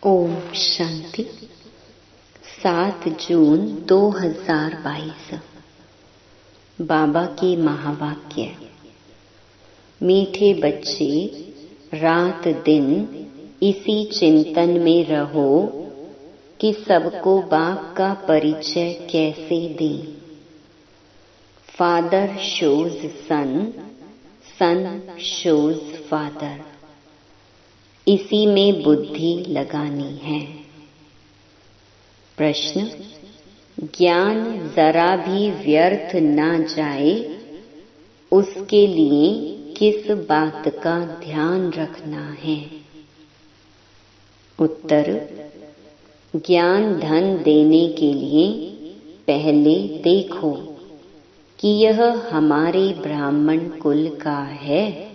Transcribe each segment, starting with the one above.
ओम शांति। 7 जून 2022। बाबा के महावाक्य। मीठे बच्चे, रात दिन इसी चिंतन में रहो कि सबको बाप का परिचय कैसे दें। फादर शोज सन, सन शोज फादर। इसी में बुद्धि लगानी है। प्रश्न: ज्ञान जरा भी व्यर्थ ना जाए, उसके लिए किस बात का ध्यान रखना है? उत्तर: ज्ञान धन देने के लिए पहले देखो कि यह हमारे ब्राह्मण कुल का है।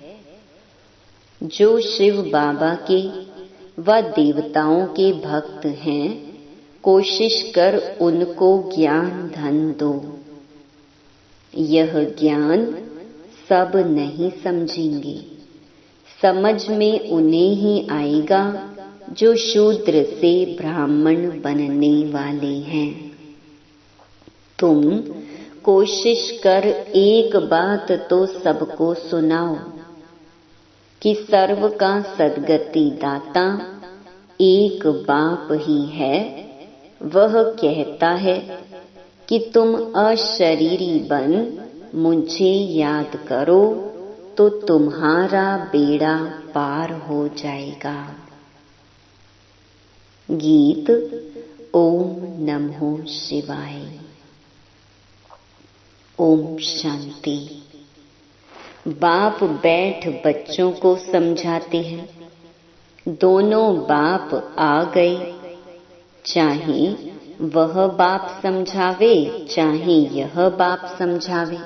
जो शिव बाबा के व देवताओं के भक्त हैं, कोशिश कर उनको ज्ञान धन दो। यह ज्ञान सब नहीं समझेंगे। समझ में उन्हें ही आएगा जो शूद्र से ब्राह्मण बनने वाले हैं। तुम कोशिश कर एक बात तो सबको सुनाओ कि सर्व का सद्गति दाता एक बाप ही है। वह कहता है कि तुम अशरीरी बन मुझे याद करो तो तुम्हारा बेड़ा पार हो जाएगा। गीत। ओम नमो शिवाय। ओम शांति। बाप बैठ बच्चों को समझाते हैं। दोनों बाप आ गए, चाहे वह बाप समझावे चाहे यह बाप समझावे।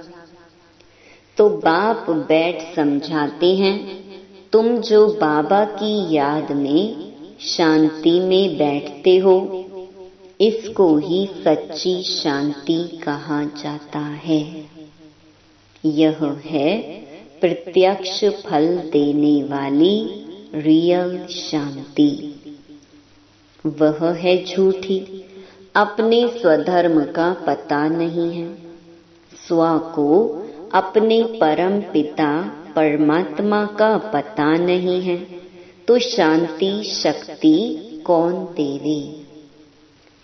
तो बाप बैठ समझाते हैं, तुम जो बाबा की याद में शांति में बैठते हो, इसको ही सच्ची शांति कहा जाता है। यह है प्रत्यक्ष फल देने वाली रियल शांति। वह है झूठी। अपने स्वधर्म का पता नहीं है। स्व को अपने परम पिता परमात्मा का पता नहीं है, तो शांति शक्ति कौन देवे?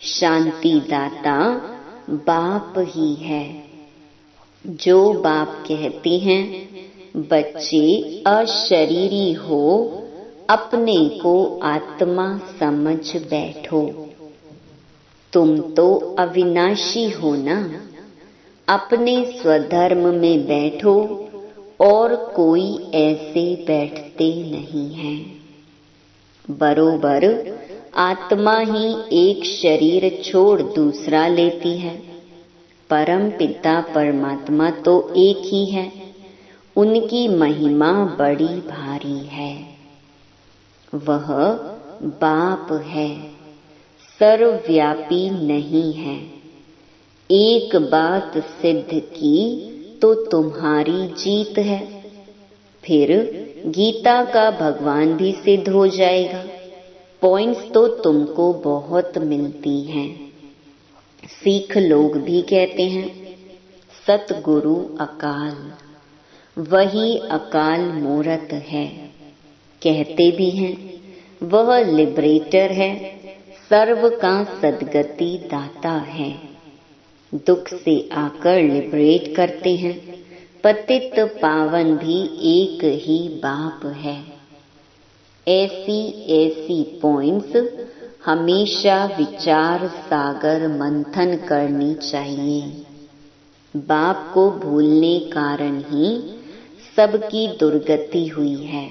शांति दाता बाप ही है। जो बाप कहते हैं, बच्चे अशरीरी हो, अपने को आत्मा समझ बैठो। तुम तो अविनाशी हो ना। अपने स्वधर्म में बैठो और कोई ऐसे बैठते नहीं है। बरोबर आत्मा ही एक शरीर छोड़ दूसरा लेती है। परम पिता परमात्मा तो एक ही है। उनकी महिमा बड़ी भारी है। वह बाप है, सर्वव्यापी नहीं है। एक बात सिद्ध की तो तुम्हारी जीत है। फिर गीता का भगवान भी सिद्ध हो जाएगा। पॉइंट्स तो तुमको बहुत मिलती हैं। सिख लोग भी कहते हैं, सतगुरु अकाल, वही अकाल मूरत है। कहते भी हैं, वह लिबरेटर है, सर्व का सद्गति दाता है। दुख से आकर लिबरेट करते हैं। पतित पावन भी एक ही बाप है। ऐसी पॉइंट्स हमेशा विचार सागर मंथन करनी चाहिए। बाप को भूलने कारण ही सबकी दुर्गति हुई है।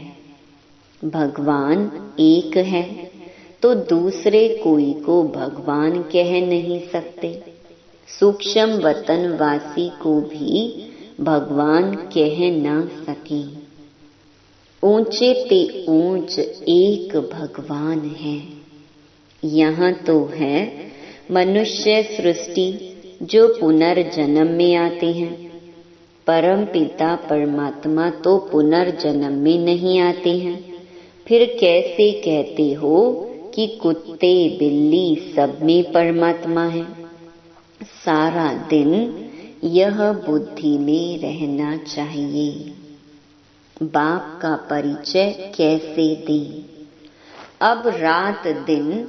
भगवान एक है तो दूसरे कोई को भगवान कह नहीं सकते। सूक्ष्म वतनवासी को भी भगवान कह ना सके। ऊंचे ते ऊंच एक भगवान है। यहाँ तो है मनुष्य सृष्टि जो पुनर्जन्म में आते हैं। परम पिता परमात्मा तो पुनर्जन्म में नहीं आते हैं। फिर कैसे कहते हो कि कुत्ते बिल्ली सब में परमात्मा है। सारा दिन यह बुद्धि में रहना चाहिए। बाप का परिचय कैसे दें? अब रात दिन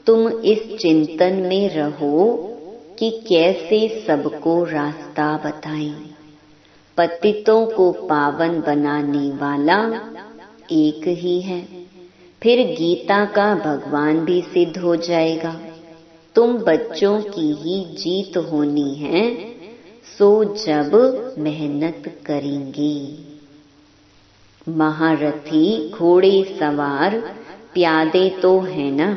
तुम इस चिंतन में रहो कि कैसे सबको रास्ता बताएं। पतितों को पावन बनाने वाला एक ही है। फिर गीता का भगवान भी सिद्ध हो जाएगा। तुम बच्चों की ही जीत होनी है, सो जब मेहनत करेंगे। महारथी घोड़े सवार प्यादे तो है ना।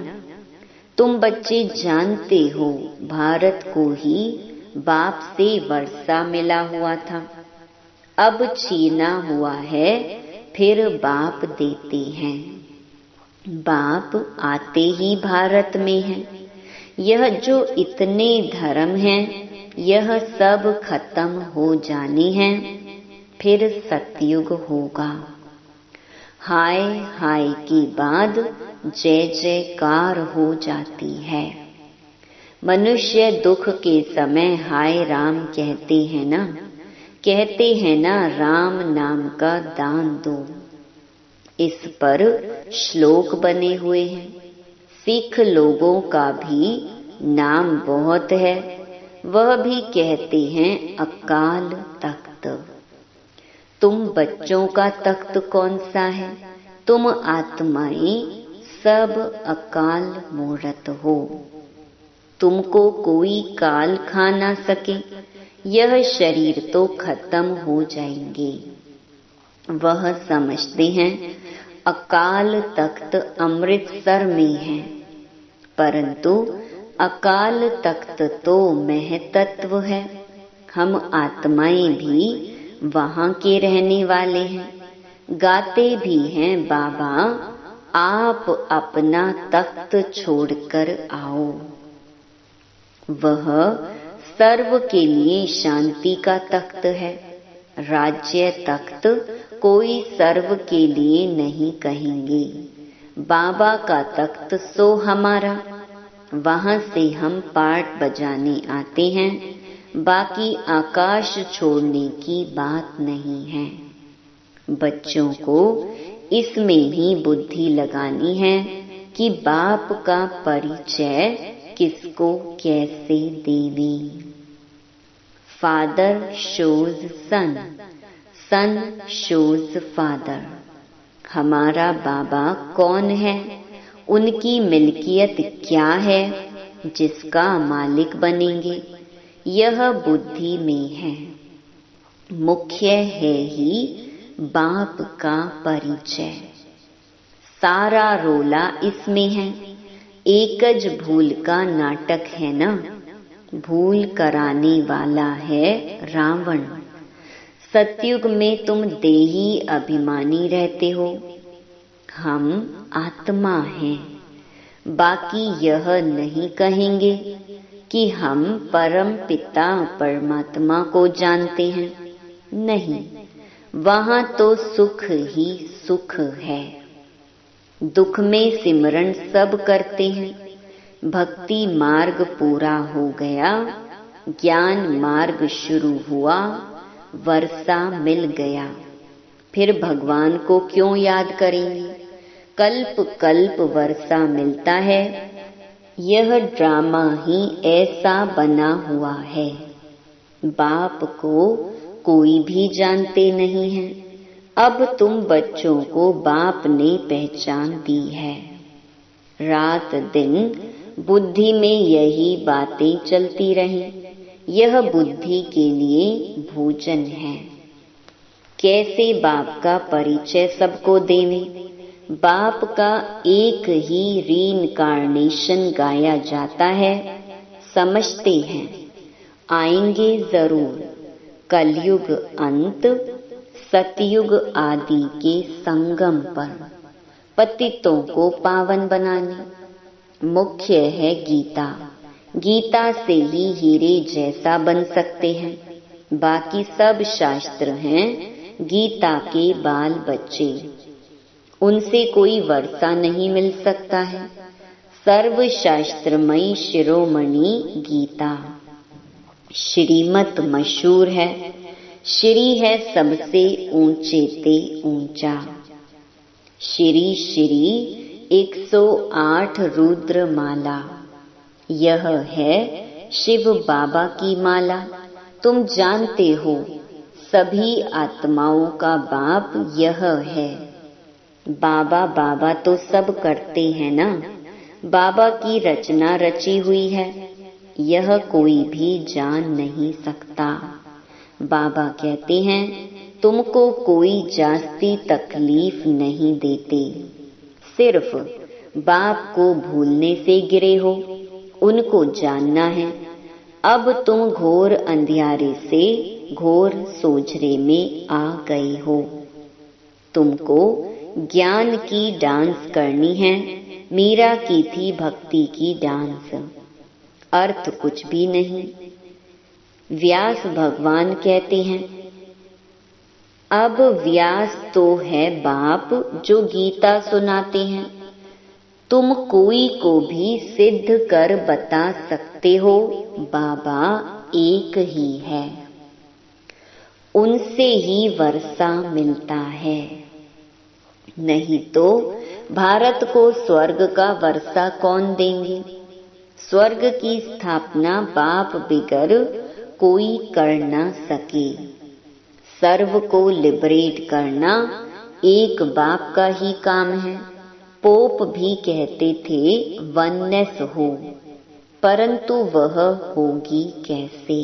तुम बच्चे जानते हो भारत को ही बाप से वर्षा मिला हुआ था, अब छीना हुआ है, फिर बाप देते हैं। बाप आते ही भारत में है। यह जो इतने धर्म हैं, यह सब खत्म हो जाने हैं, फिर सतयुग होगा। हाय हाय के बाद जय जयकार हो जाती है। मनुष्य दुख के समय हाय राम कहते हैं ना, राम नाम का दान दो। इस पर श्लोक बने हुए हैं। सिख लोगों का भी नाम बहुत है, वह भी कहते हैं अकाल तख्त। तुम बच्चों का तख्त कौन सा है? तुम आत्माएं सब अकाल मूर्त हो। तुमको कोई काल खा ना सके। यह शरीर तो खत्म हो जाएंगे। वह समझते हैं अकाल तख्त अमृतसर में है, परंतु अकाल तख्त तो महतत्व है। हम आत्माएं भी वहाँ के रहने वाले हैं। गाते भी हैं बाबा आप अपना तख्त छोड़कर आओ। वह सर्व के लिए शांति का तख्त है। राज्य तख्त कोई सर्व के लिए नहीं कहेंगे। बाबा का तख्त सो हमारा, वहाँ से हम पाठ बजाने आते हैं। बाकी आकाश छोड़ने की बात नहीं है। बच्चों को इसमें ही बुद्धि लगानी है कि बाप का परिचय किसको कैसे देवें। फादर शोज सन, सन शोज फादर। हमारा बाबा कौन है? उनकी मिल्कियत क्या है जिसका मालिक बनेंगे? यह बुद्धि में है। मुख्य है ही बाप का परिचय। सारा रोला इसमें है। एकज भूल का नाटक है ना। भूल कराने वाला है रावण। सतयुग में तुम देही अभिमानी रहते हो। हम आत्मा हैं। बाकी यह नहीं कहेंगे कि हम परम पिता परमात्मा को जानते हैं। नहीं, वहाँ तो सुख ही सुख है। दुख में सिमरन सब करते हैं। भक्ति मार्ग पूरा हो गया, ज्ञान मार्ग शुरू हुआ, वर्षा मिल गया। फिर भगवान को क्यों याद करेंगे? कल्प कल्प वर्षा मिलता है। यह ड्रामा ही ऐसा बना हुआ है। बाप को कोई भी जानते नहीं है। अब तुम बच्चों को बाप ने पहचान दी है। रात दिन बुद्धि में यही बातें चलती रही। यह बुद्धि के लिए भोजन है। कैसे बाप का परिचय सबको देवें? बाप का एक ही रीइंकार्नेशन गाया जाता है। समझते हैं आएंगे जरूर कलयुग अंत, सतयुग आदि के संगम पर पतितों को पावन बनाने। मुख्य है गीता। गीता से ही हीरे जैसा बन सकते हैं। बाकी सब शास्त्र हैं गीता के बाल बच्चे। उनसे कोई वर्षा नहीं मिल सकता है। सर्वशास्त्रमयी शिरोमणि गीता। श्रीमत मशहूर है, श्री है सबसे ऊंचे ते ऊंचा। श्री श्री 108 रुद्र माला, यह है शिव बाबा की माला। तुम जानते हो सभी आत्माओं का बाप यह है। बाबा बाबा तो सब करते हैं ना, बाबा की रचना रची हुई है, यह कोई भी जान नहीं सकता। बाबा कहते हैं तुमको कोई जास्ती तकलीफ नहीं देते, सिर्फ बाप को भूलने से गिरे हो, उनको जानना है। अब तुम घोर अंधियारे से घोर सोझरे में आ गए हो। तुमको ज्ञान की डांस करनी है, मीरा की थी भक्ति की डांस, अर्थ कुछ भी नहीं। व्यास भगवान कहते हैं अब व्यास तो है बाप जो गीता सुनाते हैं। तुम कोई को भी सिद्ध कर बता सकते हो, बाबा एक ही है, उनसे ही वर्षा मिलता है। नहीं तो भारत को स्वर्ग का वर्षा कौन देंगे? स्वर्ग की स्थापना बाप बिगर कोई कर न सके। सर्व को लिबरेट करना एक बाप का ही काम है। पोप भी कहते थे वननेस हो, परंतु वह होगी कैसे?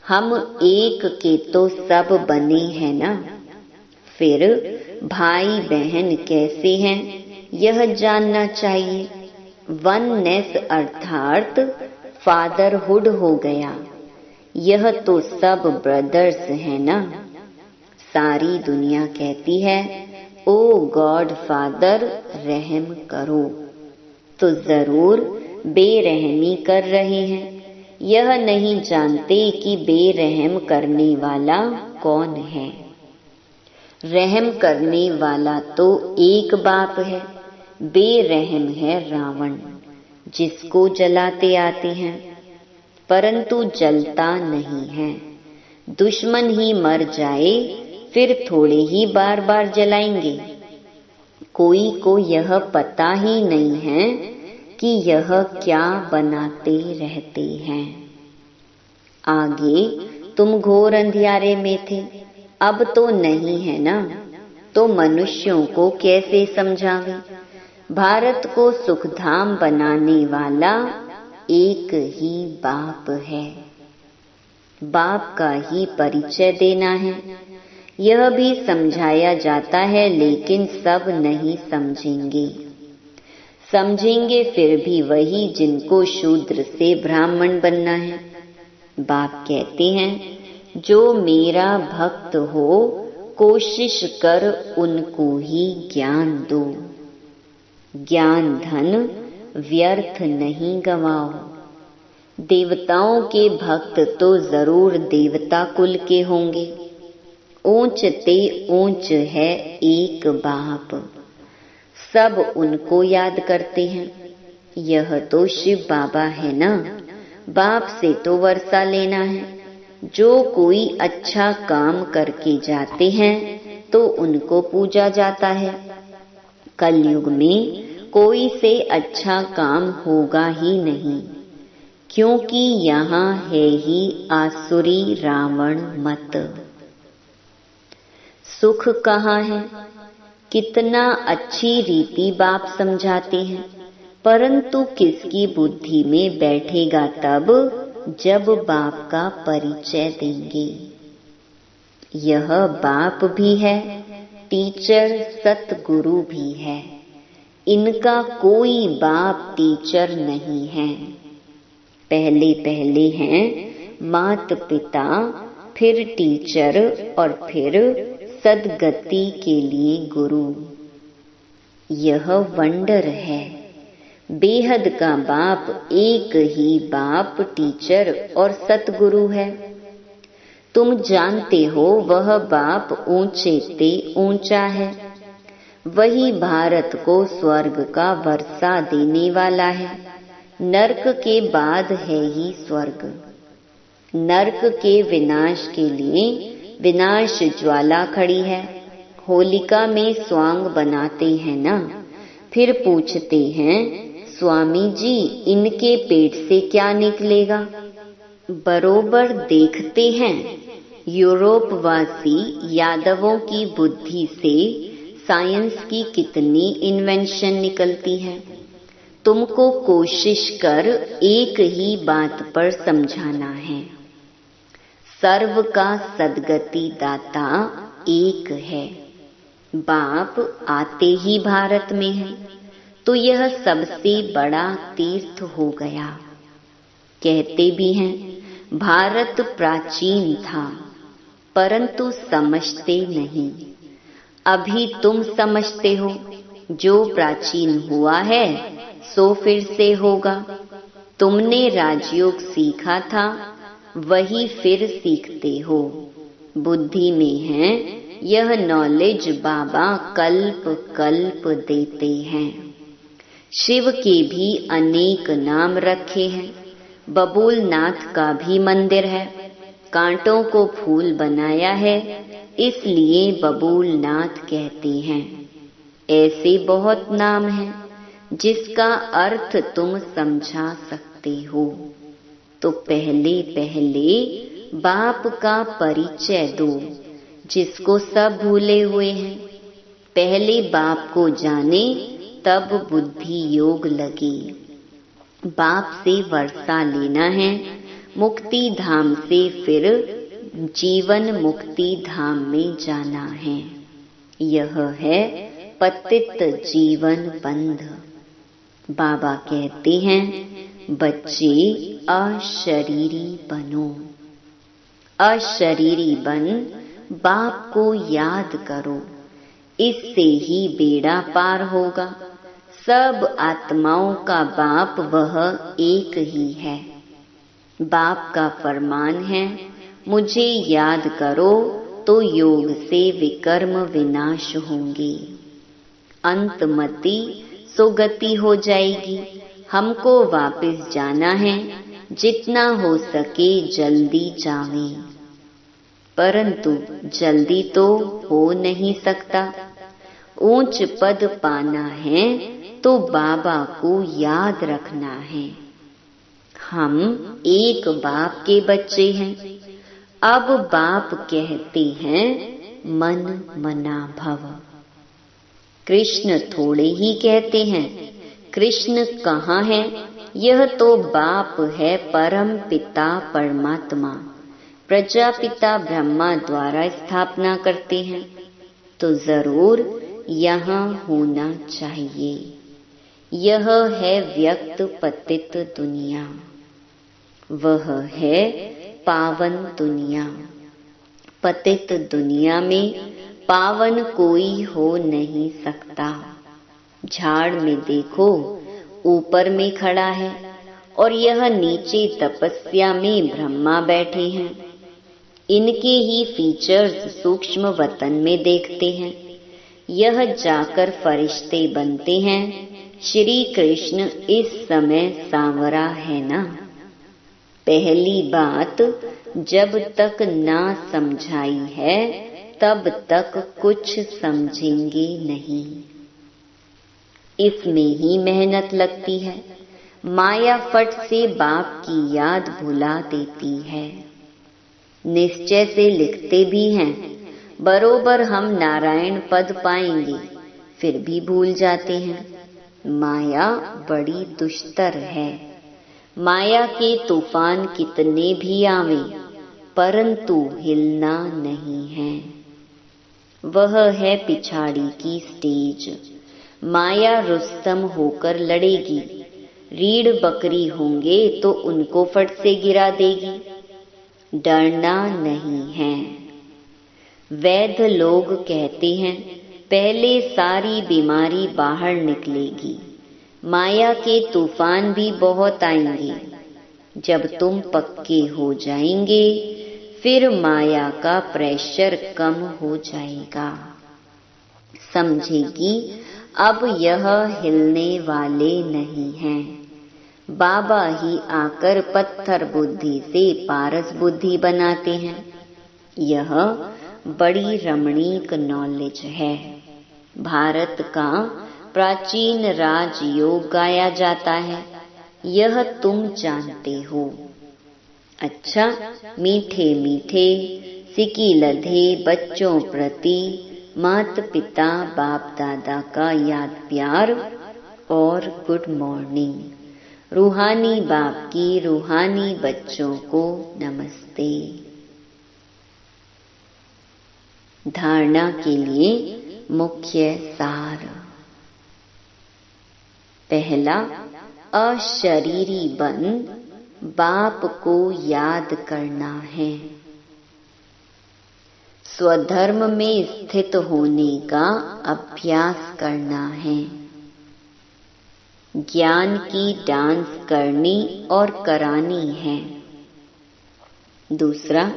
हम एक के तो सब बने हैं ना, फिर भाई बहन कैसे हैं यह जानना चाहिए। वननेस अर्थात फादरहुड हो गया, यह तो सब ब्रदर्स है ना। सारी दुनिया कहती है ओ गॉड फादर रहम करो, तो जरूर बेरहमी कर रहे हैं। यह नहीं जानते कि बेरहम करने वाला कौन है। रहम करने वाला तो एक बाप है, बेरहम है रावण, जिसको जलाते आते हैं परंतु जलता नहीं है। दुश्मन ही मर जाए फिर थोड़े ही बार बार जलाएंगे। कोई को यह पता ही नहीं है कि यह क्या बनाते रहते हैं। आगे तुम घोर अंधियारे में थे, अब तो नहीं है ना, तो मनुष्यों को कैसे समझावे? भारत को सुखधाम बनाने वाला एक ही बाप है। बाप का ही परिचय देना है। यह भी समझाया जाता है, लेकिन सब नहीं समझेंगे। समझेंगे फिर भी वही जिनको शूद्र से ब्राह्मण बनना है। बाप कहते हैं जो मेरा भक्त हो कोशिश कर उनको ही ज्ञान दो। ज्ञान धन व्यर्थ नहीं गवाओ। देवताओं के भक्त तो जरूर देवता कुल के होंगे। ऊंच ते ऊंच है एक बाप, सब उनको याद करते हैं। यह तो शिव बाबा है ना, बाप से तो वर्षा लेना है। जो कोई अच्छा काम करके जाते हैं तो उनको पूजा जाता है। कलयुग में कोई से अच्छा काम होगा ही नहीं, क्योंकि यहाँ है ही आसुरी रावण मत। सुख कहाँ है? कितना अच्छी रीति बाप समझाते हैं, परंतु किसकी बुद्धि में बैठेगा तब जब बाप का परिचय देंगे। यह बाप भी है, टीचर सतगुरु भी है। इनका कोई बाप टीचर नहीं है। पहले पहले हैं माता पिता, फिर टीचर और फिर सदगति के लिए गुरु। यह वंडर है। बेहद का बाप एक ही बाप टीचर और सतगुरु है। तुम जानते हो वह बाप ऊंचे ते ऊंचा है। वही भारत को स्वर्ग का वर्षा देने वाला है। नरक के बाद है ही स्वर्ग। नरक के विनाश के लिए विनाश ज्वाला खड़ी है। होलिका में स्वांग बनाते हैं ना, फिर पूछते हैं स्वामी जी इनके पेट से क्या निकलेगा। बरोबर देखते हैं यूरोपवासी यादवों की बुद्धि से साइंस की कितनी इन्वेंशन निकलती है। तुमको कोशिश कर एक ही बात पर समझाना है, सर्व का सद्गति दाता एक है। बाप आते ही भारत में है तो यह सबसे बड़ा तीर्थ हो गया। कहते भी हैं भारत प्राचीन था, परंतु समझते नहीं। अभी तुम समझते हो, जो प्राचीन हुआ है सो फिर से होगा। तुमने राजयोग सीखा था, वही फिर सीखते हो। बुद्धि में है यह नॉलेज बाबा कल्प कल्प देते हैं। शिव के भी अनेक नाम रखे हैं। बबूलनाथ का भी मंदिर है, कांटों को फूल बनाया है, इसलिए बबूलनाथ कहते हैं। ऐसे बहुत नाम हैं जिसका अर्थ तुम समझा सकते हो। तो पहले पहले बाप का परिचय दो, जिसको सब भूले हुए हैं। पहले बाप को जाने तब बुद्धि योग लगे। बाप से वर्षा लेना है मुक्ति धाम से, फिर जीवन मुक्ति धाम में जाना है। यह है पतित जीवन बंध। बाबा कहते हैं बच्चे अशरीरी बनो। अशरीरी बन बाप को याद करो, इससे ही बेड़ा पार होगा। सब आत्माओं का बाप वह एक ही है। बाप का फरमान है मुझे याद करो तो योग से विकर्म विनाश होंगे। अंतमति सुगति हो जाएगी। हमको वापस जाना है, जितना हो सके जल्दी जावें। परंतु जल्दी तो हो नहीं सकता। ऊंच पद पाना है तो बाबा को याद रखना है। हम एक बाप के बच्चे हैं। अब बाप कहते हैं मन मना भव। कृष्ण थोड़े ही कहते हैं। कृष्ण कहाँ है? यह तो बाप है, परम पिता परमात्मा। प्रजापिता ब्रह्मा द्वारा स्थापना करते हैं, तो जरूर यहाँ होना चाहिए। यह है व्यक्त पतित दुनिया, वह है पावन दुनिया। पतित दुनिया में पावन कोई हो नहीं सकता। झाड़ में देखो, ऊपर में खड़ा है और यह नीचे तपस्या में ब्रह्मा बैठे हैं। इनके ही फीचर्स सूक्ष्म वतन में देखते हैं। यह जाकर फरिश्ते बनते हैं। श्री कृष्ण इस समय सांवरा है ना। पहली बात, जब तक ना समझाई है तब तक कुछ समझेंगे नहीं। इसमें ही मेहनत लगती है। माया फट से बाप की याद भुला देती है। निश्चय से लिखते भी हैं बरोबर हम नारायण पद पाएंगे, फिर भी भूल जाते हैं। माया बड़ी दुष्टर है। माया के तूफान कितने भी आवें, परंतु हिलना नहीं है। वह है पिछाड़ी की स्टेज। माया रुस्तम होकर लड़ेगी। रीढ़ बकरी होंगे तो उनको फट से गिरा देगी। डरना नहीं है। वैद्य लोग कहते हैं पहले सारी बीमारी बाहर निकलेगी। माया के तूफान भी बहुत आएंगे। जब तुम पक्के हो जाएंगे, फिर माया का प्रेशर कम हो जाएगा। समझे कि अब यह हिलने वाले नहीं हैं। बाबा ही आकर पत्थर बुद्धि से पारस बुद्धि बनाते हैं। यह बड़ी रमणीक नॉलेज है। भारत का प्राचीन राजयोग गाया जाता है, यह तुम जानते हो। अच्छा, मीठे मीठे सिकी लधे बच्चों प्रति माता पिता बाप दादा का याद प्यार और गुड मॉर्निंग। रूहानी बाप की रूहानी बच्चों को नमस्ते। धारणा के लिए मुख्य सार। पहला, अशरीरी बन बाप को याद करना है। स्वधर्म में स्थित होने का अभ्यास करना है। ज्ञान की डांस करनी और करानी है। दूसरा,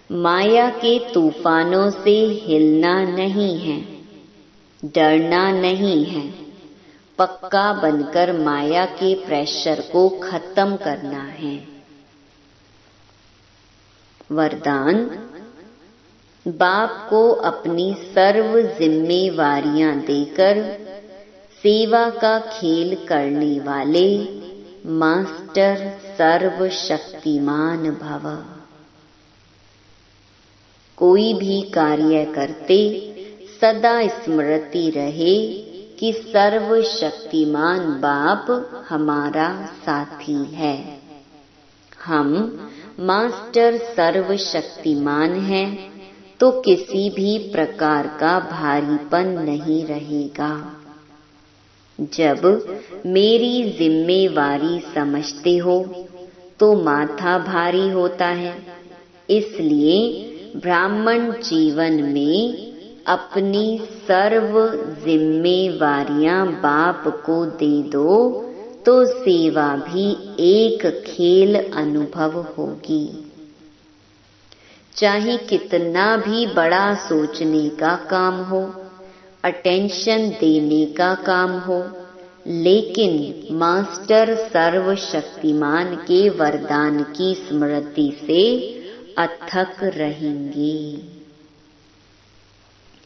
माया के तूफानों से हिलना नहीं है, डरना नहीं है। पक्का बनकर माया के प्रेशर को खत्म करना है। वरदान, बाप को अपनी सर्व जिम्मेवारियां देकर सेवा का खेल करने वाले मास्टर सर्वशक्तिमान भव। कोई भी कार्य करते सदा स्मृति रहे कि सर्वशक्तिमान बाप हमारा साथी है। हम मास्टर सर्वशक्तिमान हैं तो किसी भी प्रकार का भारीपन नहीं रहेगा। जब मेरी जिम्मेवारी समझते हो तो माथा भारी होता है। इसलिए ब्राह्मण जीवन में अपनी सर्व जिम्मेवारियां बाप को दे दो तो सेवा भी एक खेल अनुभव होगी। चाहे कितना भी बड़ा सोचने का काम हो, अटेंशन देने का काम हो, लेकिन मास्टर सर्वशक्तिमान के वरदान की स्मृति से अथक रहेंगे।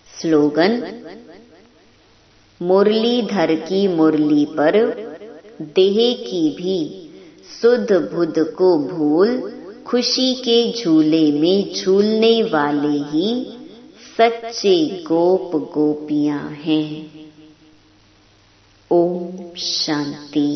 स्लोगन, मुरलीधर की मुरली पर देह की भी सुध बुध को भूल खुशी के झूले में झूलने वाले ही सच्चे गोप गोपियां हैं। ओम शांति।